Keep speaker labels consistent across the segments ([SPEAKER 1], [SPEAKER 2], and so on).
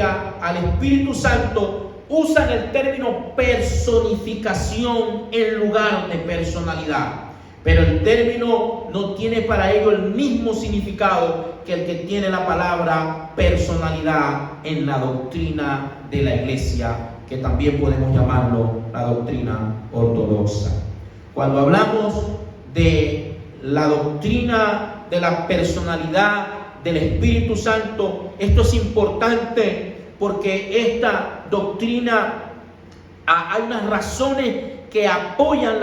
[SPEAKER 1] al Espíritu Santo usan el término personificación en lugar de personalidad. Pero el término no tiene para ello el mismo significado que el que tiene la palabra personalidad en la doctrina de la Iglesia, que también podemos llamarlo la doctrina ortodoxa. Cuando hablamos de la doctrina de la personalidad del Espíritu Santo, esto es importante porque esta doctrina, hay unas razones que apoyan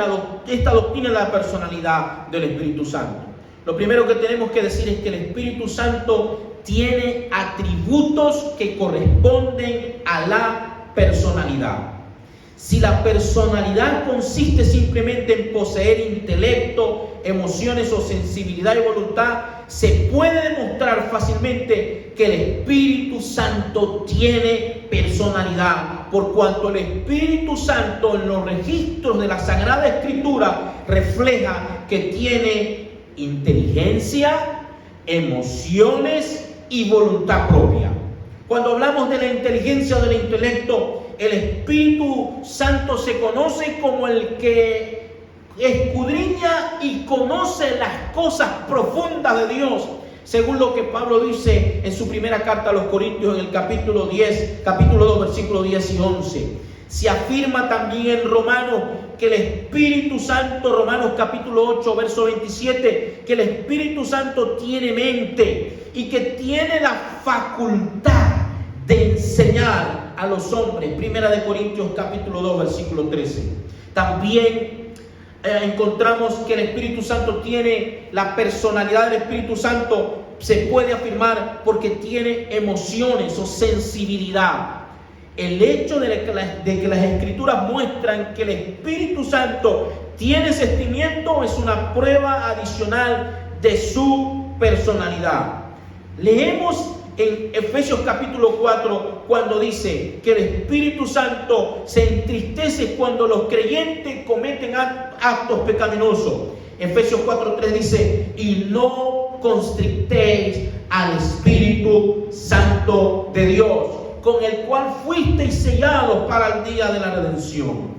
[SPEAKER 1] esta doctrina de la personalidad del Espíritu Santo. Lo primero que tenemos que decir es que el Espíritu Santo tiene atributos que corresponden a la personalidad. Si la personalidad consiste simplemente en poseer intelecto, emociones o sensibilidad y voluntad, se puede demostrar fácilmente que el Espíritu Santo tiene personalidad, por cuanto el Espíritu Santo en los registros de la Sagrada Escritura refleja que tiene inteligencia, emociones y voluntad propia. Cuando hablamos de la inteligencia o del intelecto, el Espíritu Santo se conoce como el que escudriña y conoce las cosas profundas de Dios, según lo que Pablo dice en su primera carta a los Corintios en el capítulo 2, versículos 10 y 11. Se afirma también en Romanos que el Espíritu Santo, Romanos capítulo 8, verso 27, que el Espíritu Santo tiene mente y que tiene la facultad de enseñar a los hombres. Primera de Corintios capítulo 2, versículo 13. También encontramos que el Espíritu Santo tiene la personalidad del Espíritu Santo, se puede afirmar porque tiene emociones o sensibilidad. El hecho de que las Escrituras muestran que el Espíritu Santo tiene sentimiento es una prueba adicional de su personalidad. Leemos en Efesios capítulo 4, cuando dice que el Espíritu Santo se entristece cuando los creyentes cometen actos pecaminosos. Efesios 4:3 dice: y no constrictéis al Espíritu Santo de Dios, con el cual fuisteis sellados para el día de la redención.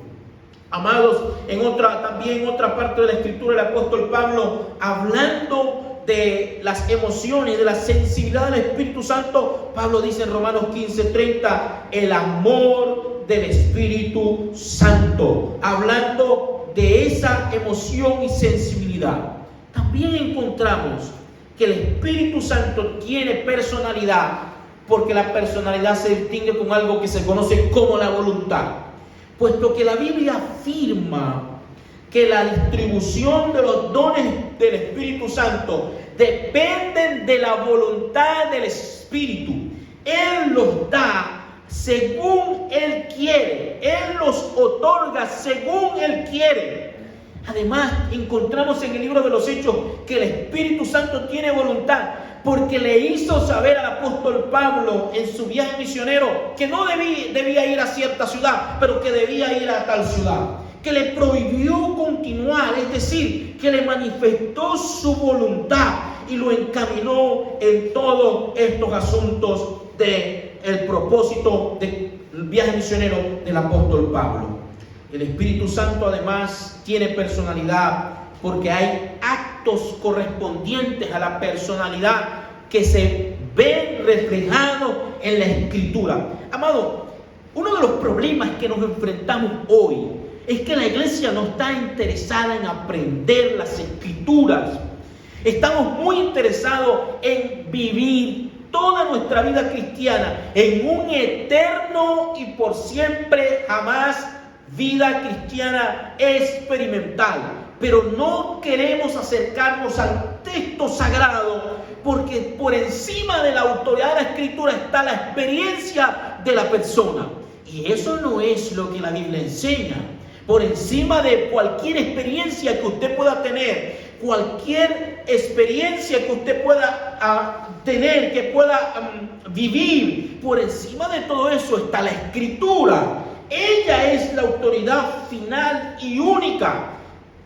[SPEAKER 1] Amados, también en otra parte de la Escritura, el apóstol Pablo, hablando de las emociones, de la sensibilidad del Espíritu Santo, Pablo dice en Romanos 15:30, el amor del Espíritu Santo, hablando de esa emoción y sensibilidad. También encontramos que el Espíritu Santo tiene personalidad, porque la personalidad se distingue con algo que se conoce como la voluntad, puesto que la Biblia afirma que la distribución de los dones del Espíritu Santo dependen de la voluntad del Espíritu. Él los da según Él quiere. Él los otorga según Él quiere. Además, encontramos en el libro de los Hechos que el Espíritu Santo tiene voluntad, porque le hizo saber al apóstol Pablo en su viaje misionero que no debía ir a cierta ciudad, pero que debía ir a tal ciudad. Que le prohibió continuar, es decir, que le manifestó su voluntad y lo encaminó en todos estos asuntos del propósito del viaje misionero del apóstol Pablo. El Espíritu Santo además tiene personalidad, porque hay actos correspondientes a la personalidad que se ven reflejados en la Escritura. Amado, uno de los problemas que nos enfrentamos hoy es que la iglesia no está interesada en aprender las Escrituras. Estamos muy interesados en vivir toda nuestra vida cristiana en un eterno y por siempre jamás vida cristiana experimental. Pero no queremos acercarnos al texto sagrado, porque por encima de la autoridad de la Escritura está la experiencia de la persona. Y eso no es lo que la Biblia enseña. Por encima de cualquier experiencia que usted pueda tener, cualquier experiencia que usted pueda tener, que pueda vivir, por encima de todo eso está la Escritura. Ella es la autoridad final y única.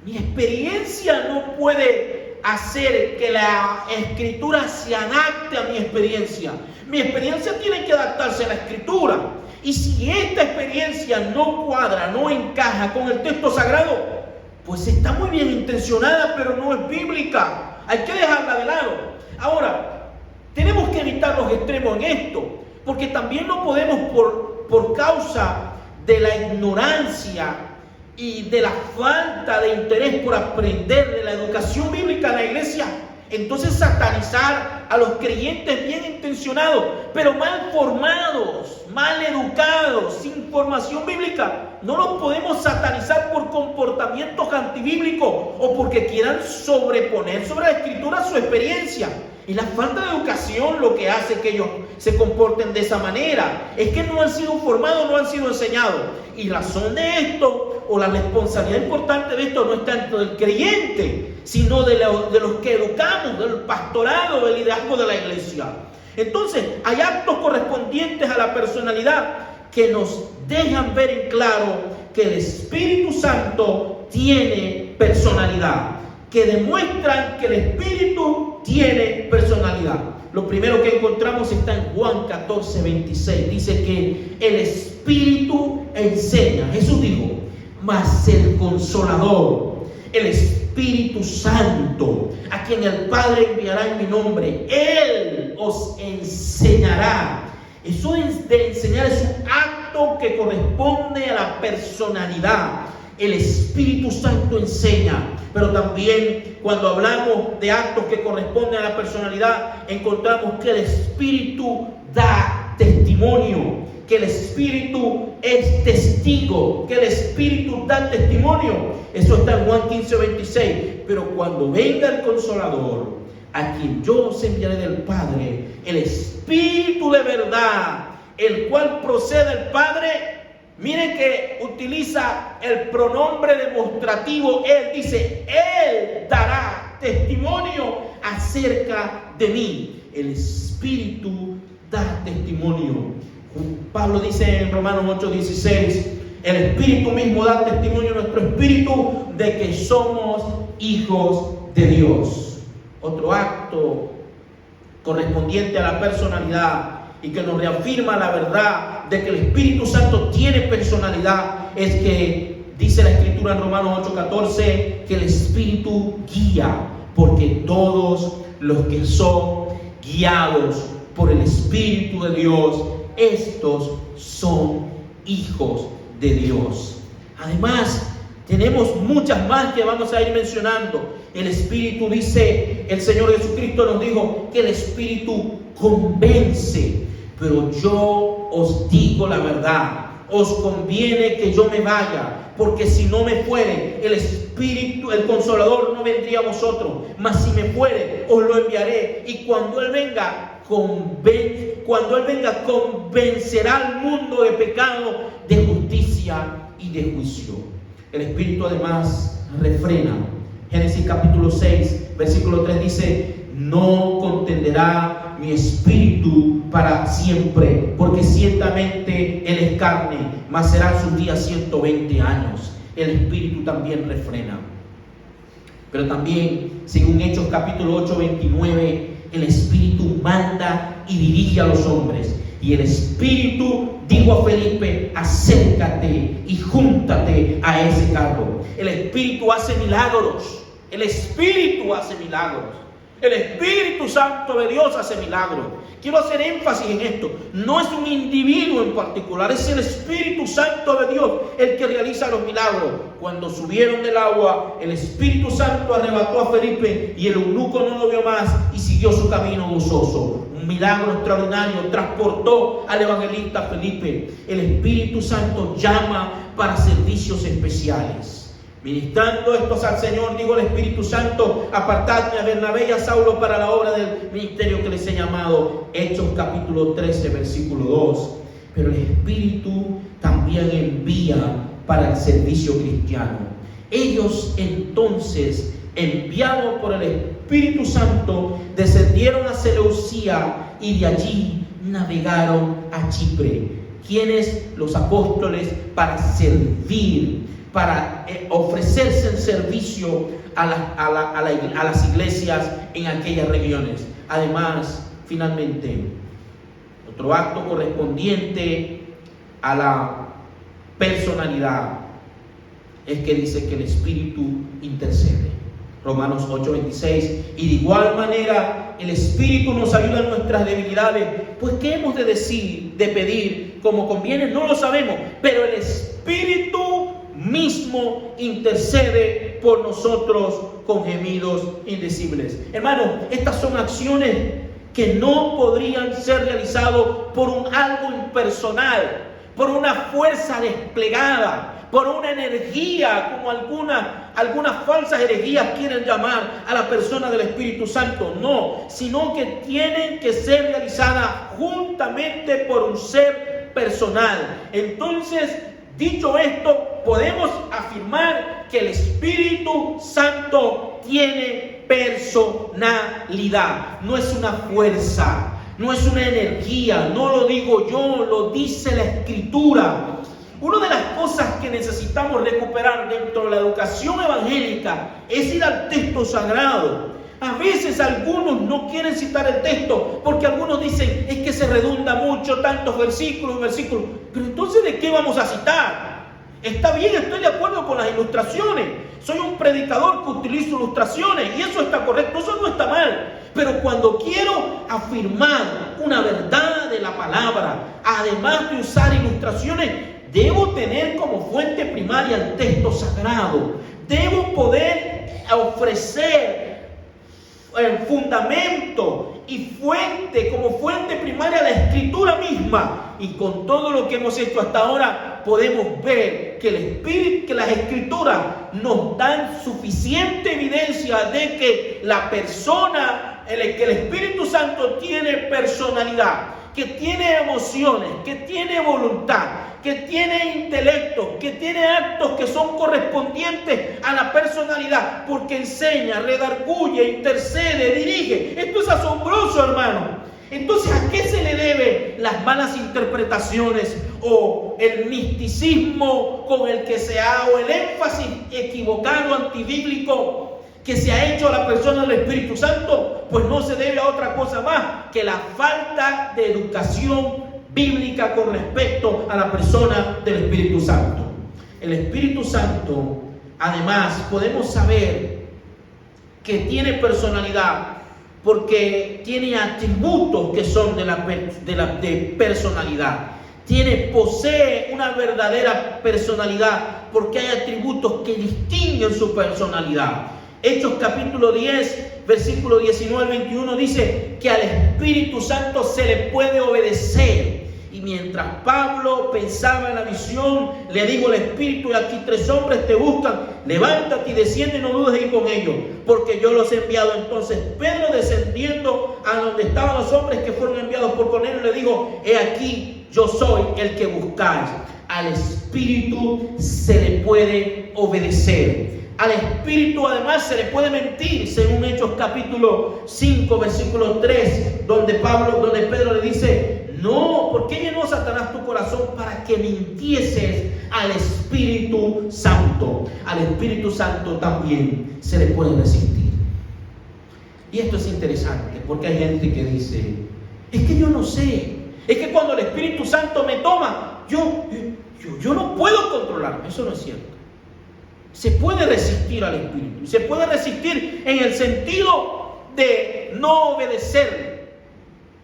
[SPEAKER 1] Mi experiencia no puede hacer que la Escritura se adapte a mi experiencia. Mi experiencia tiene que adaptarse a la Escritura. Y si esta experiencia no cuadra, no encaja con el texto sagrado, pues está muy bien intencionada, pero no es bíblica. Hay que dejarla de lado. Ahora, tenemos que evitar los extremos en esto, porque también no podemos por causa de la ignorancia y de la falta de interés por aprender de la educación bíblica en la iglesia, entonces satanizar a los creyentes bien intencionados, pero mal formados, mal educados, sin formación bíblica. No los podemos satanizar por comportamientos antibíblicos o porque quieran sobreponer sobre la Escritura su experiencia. Y la falta de educación lo que hace que ellos se comporten de esa manera es que no han sido formados, no han sido enseñados. Y la razón de esto, o la responsabilidad importante de esto, no es tanto del creyente, sino de los que educamos, del pastorado, del liderazgo de la iglesia. Entonces, hay actos correspondientes a la personalidad que nos dejan ver en claro que el Espíritu Santo tiene personalidad, que demuestran que el Espíritu tiene personalidad. Lo primero que encontramos está en Juan 14:26. Dice que el Espíritu enseña. Jesús dijo, mas el Consolador, el Espíritu Santo, a quien el Padre enviará en mi nombre, Él os enseñará. Eso de enseñar es un acto que corresponde a la personalidad. El Espíritu Santo enseña, pero también cuando hablamos de actos que corresponden a la personalidad, encontramos que el Espíritu da testimonio, que el Espíritu es testigo, que el Espíritu da testimonio. Eso está en Juan 15:26. Pero cuando venga el Consolador, a quien yo os enviaré del Padre, el Espíritu de verdad, el cual procede del Padre. Miren que utiliza el pronombre demostrativo. Él dice, Él dará testimonio acerca de mí. El Espíritu da testimonio. Pablo dice en Romanos 8:16, el Espíritu mismo da testimonio a nuestro espíritu de que somos hijos de Dios. Otro acto correspondiente a la personalidad y que nos reafirma la verdad de que el Espíritu Santo tiene personalidad es que dice la Escritura en Romanos 8:14 que el Espíritu guía, porque todos los que son guiados por el Espíritu de Dios, estos son hijos de Dios. Además, tenemos muchas más que vamos a ir mencionando. El Espíritu, dice el Señor Jesucristo, nos dijo que el Espíritu convence. Pero yo os digo la verdad, os conviene que yo me vaya, porque si no me fuere, el Espíritu, el Consolador no vendría a vosotros, mas si me fuere, os lo enviaré. Y cuando Él venga, convencerá al mundo de pecado, de justicia y de juicio. El Espíritu además refrena. Génesis capítulo 6, versículo 3 dice, no contenderá mi espíritu para siempre, porque ciertamente Él es carne, mas serán sus días 120 años. El Espíritu también refrena. Pero también, según Hechos capítulo 8, 29, el Espíritu manda y dirige a los hombres. Y el Espíritu dijo a Felipe, acércate y júntate a ese carro. El Espíritu hace milagros. El Espíritu hace milagros. El Espíritu Santo de Dios hace milagros. Quiero hacer énfasis en esto. No es un individuo en particular, es el Espíritu Santo de Dios el que realiza los milagros. Cuando subieron del agua, el Espíritu Santo arrebató a Felipe y el eunuco no lo vio más y siguió su camino gozoso. Un milagro extraordinario transportó al evangelista Felipe. El Espíritu Santo llama para servicios especiales. Ministrando estos al Señor, digo el Espíritu Santo, apartadme a Bernabé y a Saulo para la obra del ministerio que les he llamado. Hechos capítulo 13, versículo 2. Pero el Espíritu también envía para el servicio cristiano. Ellos entonces, enviados por el Espíritu Santo, descendieron a Seleucía y de allí navegaron a Chipre. ¿Quiénes? Los apóstoles, para servir, para ofrecerse en servicio a las iglesias en aquellas regiones. Además, finalmente, Otro acto correspondiente a la personalidad es que dice que el Espíritu intercede. Romanos 8:26. Y de igual manera el Espíritu nos ayuda en nuestras debilidades. Pues ¿qué hemos de decir, de pedir como conviene? No lo sabemos, pero el Espíritu mismo intercede por nosotros con gemidos indecibles. Hermanos, estas son acciones que no podrían ser realizadas por algo impersonal, por una fuerza desplegada, por una energía, como algunas falsas herejías quieren llamar a la persona del Espíritu Santo. No, sino que tienen que ser realizadas juntamente por un ser personal. Entonces, dicho esto, podemos afirmar que el Espíritu Santo tiene personalidad. No es una fuerza, no es una energía, no lo digo yo, lo dice la Escritura. Una de las cosas que necesitamos recuperar dentro de la educación evangélica es ir al texto sagrado. A veces algunos no quieren citar el texto porque algunos dicen es que se redunda mucho, tantos versículos. Pero entonces, ¿de qué vamos a citar? Está bien, estoy de acuerdo con las ilustraciones. Soy un predicador que utilizo ilustraciones y eso está correcto, eso no está mal. Pero cuando quiero afirmar una verdad de la palabra, además de usar ilustraciones, debo tener como fuente primaria el texto sagrado. Debo poder ofrecer el fundamento y fuente, como fuente primaria, la Escritura misma. Y con todo lo que hemos hecho hasta ahora, podemos ver que el Espíritu, que las Escrituras nos dan suficiente evidencia de que la persona, que el Espíritu Santo tiene personalidad, que tiene emociones, que tiene voluntad, que tiene intelecto, que tiene actos que son correspondientes a la personalidad, porque enseña, redarguye, intercede, dirige. Esto es asombroso, hermano. Entonces, ¿a qué se le debe las malas interpretaciones o el misticismo con el que se ha, o el énfasis equivocado, antibíblico, que se ha hecho a la persona del Espíritu Santo? Pues no se debe a otra cosa más que la falta de educación bíblica con respecto a la persona del Espíritu Santo. El Espíritu Santo, además, podemos saber que tiene personalidad porque tiene atributos que son de personalidad. Posee una verdadera personalidad porque hay atributos que distinguen su personalidad. Hechos capítulo 10, versículo 19 al 21 dice que al Espíritu Santo se le puede obedecer. Y mientras Pablo pensaba en la visión, le dijo al Espíritu: y aquí 3 hombres te buscan, levántate y desciende, no dudes de ir con ellos, porque yo los he enviado. Entonces Pedro, descendiendo a donde estaban los hombres que fueron enviados por Cornelio, le dijo: he aquí, yo soy el que buscáis. Al Espíritu se le puede obedecer. Al Espíritu además se le puede mentir, según Hechos capítulo 5, versículo 3, donde Pedro le dice: no, ¿por qué llenó Satanás tu corazón para que mintieses al Espíritu Santo? Al Espíritu Santo también se le puede resistir. Y esto es interesante porque hay gente que dice: es que yo no sé, es que cuando el Espíritu Santo me toma, yo no puedo controlarme. Eso no es cierto. Se puede resistir al Espíritu, se puede resistir en el sentido de no obedecerle.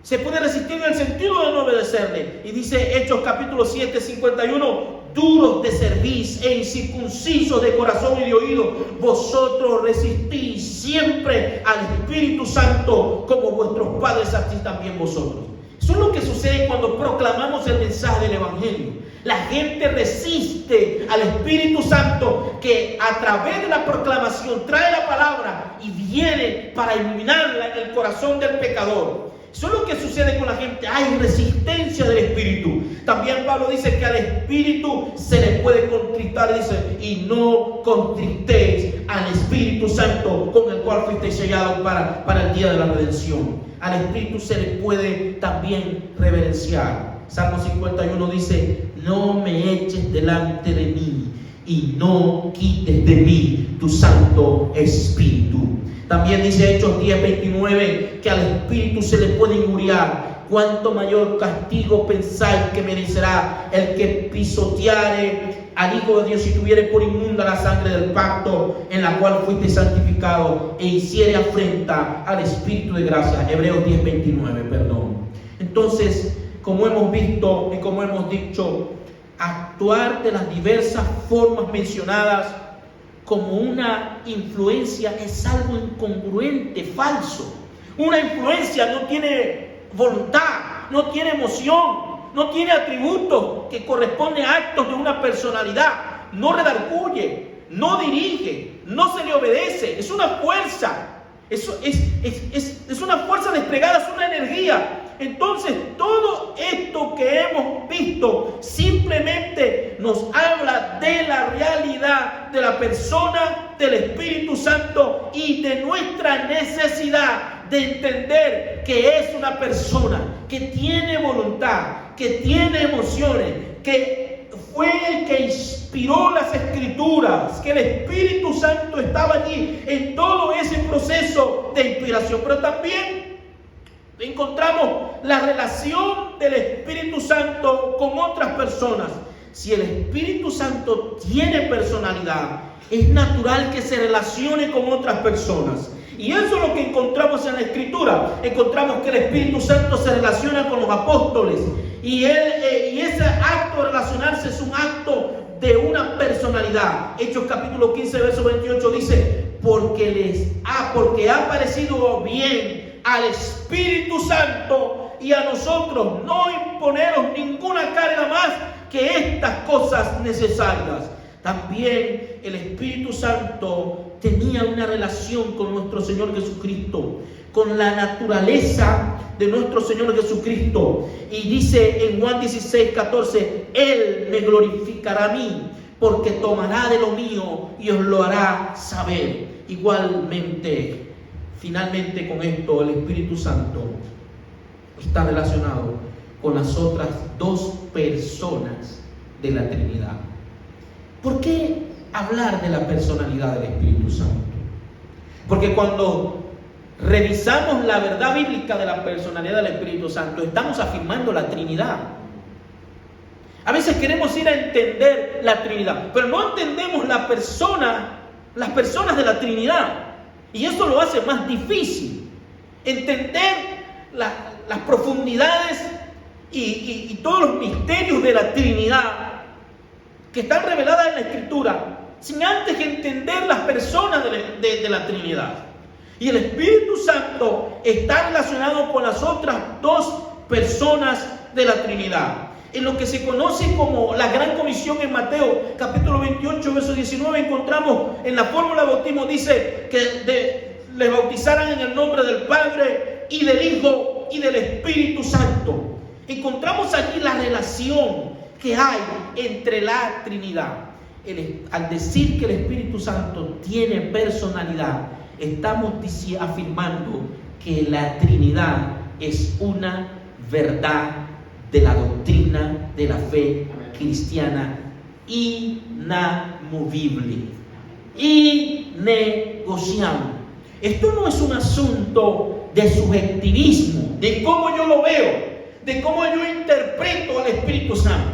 [SPEAKER 1] Se puede resistir en el sentido de no obedecerle. Y dice Hechos capítulo 7, 51: duros de cerviz e incircuncisos de corazón y de oído, vosotros resistís siempre al Espíritu Santo, como vuestros padres, así también vosotros. Eso es lo que sucede cuando proclamamos el mensaje del Evangelio. La gente resiste al Espíritu Santo, que a través de la proclamación trae la palabra y viene para iluminarla en el corazón del pecador. Eso es lo que sucede con la gente. Hay resistencia del Espíritu. También Pablo dice que al Espíritu se le puede contristar. Dice: y no contristéis al Espíritu Santo, con el cual fuisteis sellados para el día de la redención. Al Espíritu se le puede también reverenciar. Salmo 51 dice: no me eches delante de mí y no quites de mí tu Santo Espíritu. También dice Hechos 10, 29 que al Espíritu se le puede injuriar ¿cuánto mayor castigo pensáis que merecerá el que pisoteare al Hijo de Dios y tuviere por inmunda la sangre del pacto en la cual fuiste santificado e hiciere afrenta al Espíritu de gracia? Hebreos 10:29, perdón. Entonces, como hemos visto y como hemos dicho, actuar de las diversas formas mencionadas como una influencia es algo incongruente, falso. Una influencia no tiene voluntad, no tiene emoción, no tiene atributos que corresponden a actos de una personalidad, no redarguye, no dirige, no se le obedece, es una fuerza, es una fuerza desplegada, es una energía. Entonces, todo esto que hemos visto simplemente nos habla de la realidad de la persona del Espíritu Santo y de nuestra necesidad de entender que es una persona que tiene voluntad, que tiene emociones, que fue el que inspiró las Escrituras, que el Espíritu Santo estaba allí en todo ese proceso de inspiración. Pero también encontramos la relación del Espíritu Santo con otras personas. Si el Espíritu Santo tiene personalidad, es natural que se relacione con otras personas. Y eso es lo que encontramos en la Escritura. Encontramos que el Espíritu Santo se relaciona con los apóstoles. Y ese acto de relacionarse es un acto de una personalidad. Hechos capítulo 15, verso 28 dice: porque ha parecido bien al Espíritu Santo y a nosotros no imponeros ninguna carga más que estas cosas necesarias. También el Espíritu Santo tenía una relación con nuestro Señor Jesucristo, con la naturaleza de nuestro Señor Jesucristo. Y dice en Juan 16:14: Él me glorificará a mí, porque tomará de lo mío y os lo hará saber. Igualmente, finalmente con esto, el Espíritu Santo está relacionado con las otras dos personas de la Trinidad. ¿Por qué hablar de la personalidad del Espíritu Santo? Porque cuando revisamos la verdad bíblica de la personalidad del Espíritu Santo, estamos afirmando la Trinidad. A veces queremos ir a entender la Trinidad, pero no entendemos las personas de la Trinidad. Y eso lo hace más difícil. Entender las profundidades y todos los misterios de la Trinidad que están reveladas en la Escritura, sin antes entender las personas de la Trinidad. Y el Espíritu Santo está relacionado con las otras dos personas de la Trinidad. En lo que se conoce como la Gran Comisión en Mateo capítulo 28, verso 19, encontramos en la fórmula de bautismo, dice que les bautizaran en el nombre del Padre y del Hijo y del Espíritu Santo. Encontramos allí la relación que hay entre la Trinidad. Al decir que el Espíritu Santo tiene personalidad, estamos afirmando que la Trinidad es una verdad de la doctrina de la fe cristiana inamovible, innegociable. Esto no es un asunto de subjetivismo, de cómo yo lo veo, de cómo yo interpreto al Espíritu Santo.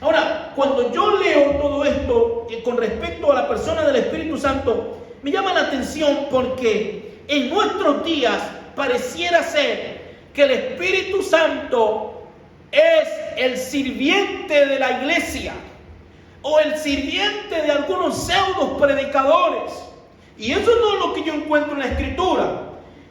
[SPEAKER 1] Ahora, cuando yo leo todo esto con respecto a la persona del Espíritu Santo, me llama la atención porque en nuestros días pareciera ser que el Espíritu Santo es el sirviente de la iglesia o el sirviente de algunos pseudos predicadores. Y eso no es lo que yo encuentro en la Escritura.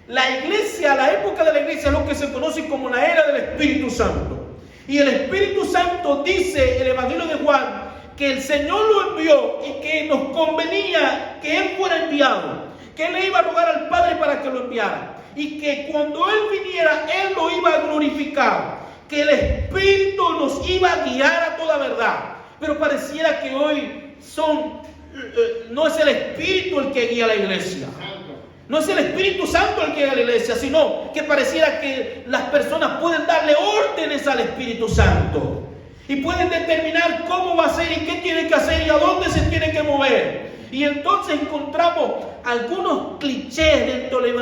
[SPEAKER 1] La iglesia, la época de la iglesia es lo que se conoce como la era del Espíritu Santo. Y el Espíritu Santo, dice el Evangelio de Juan, que el Señor lo envió y que nos convenía que Él fuera enviado, que Él le iba a rogar al Padre para que lo enviara, y que cuando Él viniera, Él lo iba a glorificar, que el Espíritu nos iba a guiar a toda verdad. Pero pareciera que hoy no es el Espíritu el que guía a la iglesia. No es el Espíritu Santo el que guía a la iglesia, sino que pareciera que las personas pueden darle órdenes al Espíritu Santo. Y pueden determinar cómo va a ser y qué tienen que hacer y a dónde se tienen que mover. Y entonces encontramos algunos clichés dentro del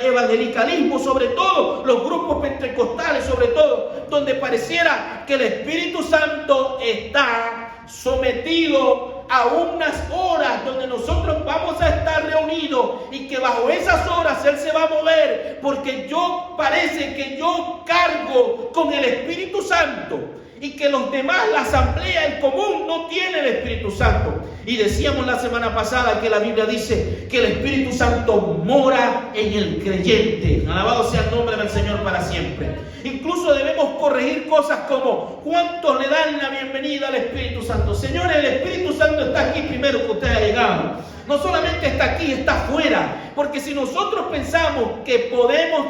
[SPEAKER 1] evangelicalismo, sobre todo los grupos pentecostales, sobre todo, donde pareciera que el Espíritu Santo está sometido a unas horas donde nosotros vamos a estar reunidos y que bajo esas horas Él se va a mover, porque parece que yo cargo con el Espíritu Santo. Y que los demás, la asamblea, el común, no tiene el Espíritu Santo. Y decíamos la semana pasada que la Biblia dice que el Espíritu Santo mora en el creyente. Alabado sea el nombre del Señor para siempre. Incluso debemos corregir cosas como: ¿cuántos le dan la bienvenida al Espíritu Santo? Señores, el Espíritu Santo está aquí primero que usted ha llegado. No solamente está aquí, está afuera. Porque si nosotros pensamos que podemos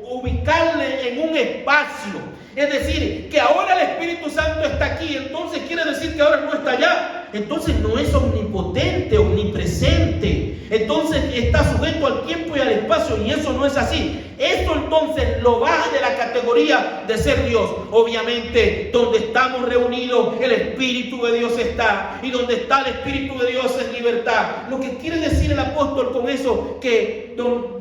[SPEAKER 1] ubicarle en un espacio, es decir, que ahora el Espíritu Santo está aquí, entonces quiere decir que ahora no está allá. Entonces no es omnipotente, omnipresente. Entonces está sujeto al tiempo y al espacio, y eso no es así. Esto entonces lo baja de la categoría de ser Dios. Obviamente, donde estamos reunidos, el Espíritu de Dios está, y donde está el Espíritu de Dios es libertad. Lo que quiere decir el apóstol con eso, que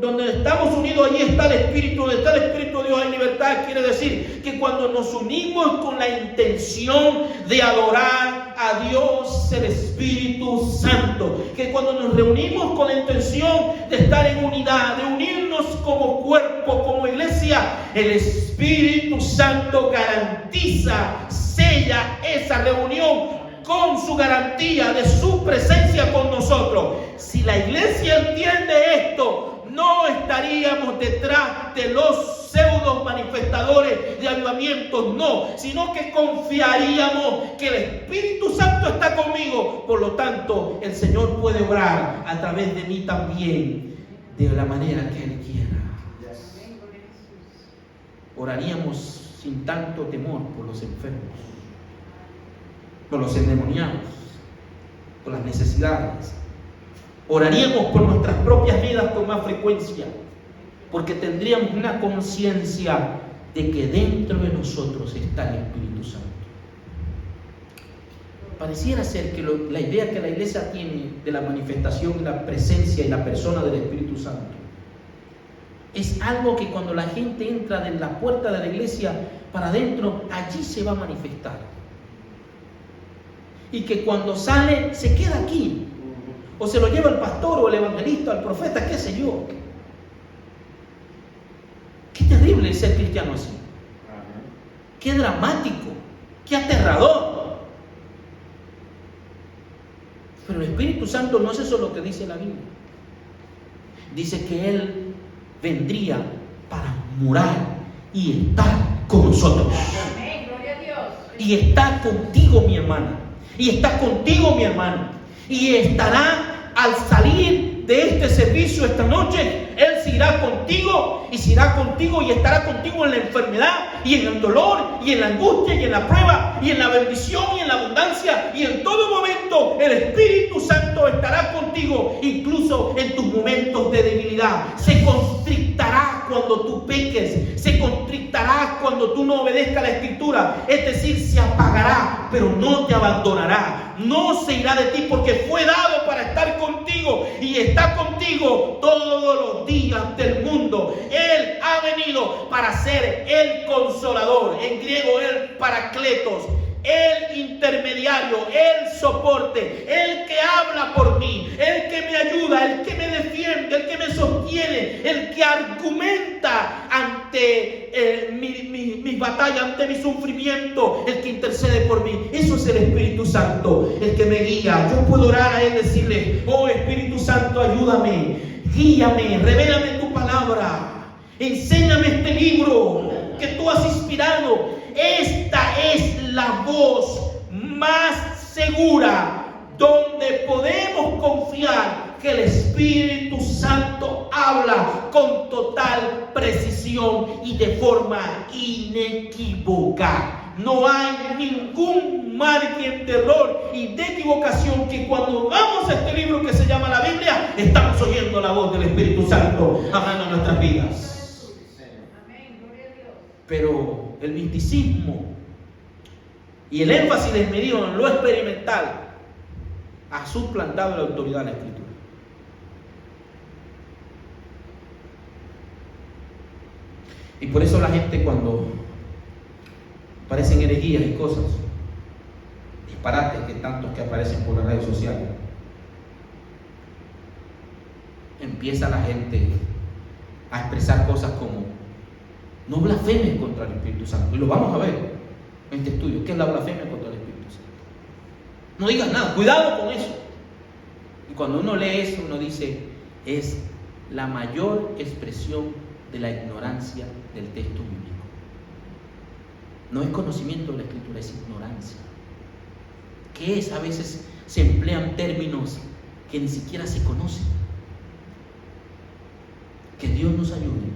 [SPEAKER 1] donde estamos unidos, allí está el Espíritu, donde está el Espíritu de Dios hay libertad. Quiere decir que cuando nos unimos con la intención de adorar a Dios, el Espíritu Santo, que cuando nos reunimos con la intención de estar en unidad, de unirnos como cuerpo, como iglesia, el Espíritu Santo garantiza, sella esa reunión con su garantía de su presencia con nosotros. Si la iglesia entiende esto, no estaríamos detrás de los pseudo manifestadores de avivamientos, no, sino que confiaríamos que el Espíritu Santo está conmigo. Por lo tanto, el Señor puede obrar a través de mí también, de la manera que Él quiera. Oraríamos sin tanto temor por los enfermos, por los endemoniados, por las necesidades. Oraríamos por nuestras propias vidas con más frecuencia, porque tendríamos una conciencia de que dentro de nosotros está el Espíritu Santo. Pareciera ser que la idea que la iglesia tiene de la manifestación y la presencia y la persona del Espíritu Santo es algo que cuando la gente entra de la puerta de la iglesia para adentro, allí se va a manifestar. Y que cuando sale, se queda aquí. O se lo lleva el pastor o el evangelista, el profeta, qué sé yo. Qué terrible es ser cristiano así. Qué dramático, qué aterrador. Pero el Espíritu Santo no es eso lo que dice la Biblia. Dice que Él vendría para morar y estar con nosotros.
[SPEAKER 2] Amén, gloria a Dios.
[SPEAKER 1] Y está contigo, mi hermana. Y está contigo, mi hermano. Y estará al salir de este servicio esta noche. Él se irá contigo y se irá contigo y estará contigo en la enfermedad y en el dolor y en la angustia y en la prueba y en la bendición y en la abundancia, y en todo momento el Espíritu Santo estará contigo, incluso en tus momentos de debilidad. Se constrictará cuando tú peques, se constrictará cuando tú no obedezcas la Escritura, es decir, se apagará, pero no te abandonará, no se irá de ti, porque fue dado para estar contigo y está contigo todos los días del mundo. Él ha venido para ser el consolador, en griego el paracletos, el intermediario, el soporte, el que habla por mí, el que me ayuda, el que me defiende, el que me sostiene, el que argumenta ante mi batalla, ante mi sufrimiento, el que intercede por mí. Eso es el Espíritu Santo, el que me guía. Yo puedo orar a Él, decirle: oh Espíritu Santo, ayúdame, guíame, revélame tu palabra, enséñame este libro que tú has inspirado. Esta es la voz más segura donde podemos confiar que el Espíritu Santo habla con total precisión y de forma inequívoca. No hay ningún margen de error y de equivocación, que cuando vamos a este libro que se llama la Biblia, estamos oyendo la voz del Espíritu Santo hablando en nuestras vidas. Pero el misticismo y el énfasis desmedido en lo experimental ha suplantado la autoridad de la Escritura. Y por eso la gente, cuando aparecen herejías y cosas, disparates que tantos que aparecen por las redes sociales, empieza la gente a expresar cosas como: no blasfemes contra el Espíritu Santo. Y lo vamos a ver en este estudio. ¿Qué es la blasfemia contra el Espíritu Santo? No digas nada, cuidado con eso. Y cuando uno lee eso, uno dice: es la mayor expresión de la ignorancia del texto bíblico. No es conocimiento de la Escritura, es ignorancia. ¿Qué es? A veces se emplean términos que ni siquiera se conocen. Que Dios nos ayude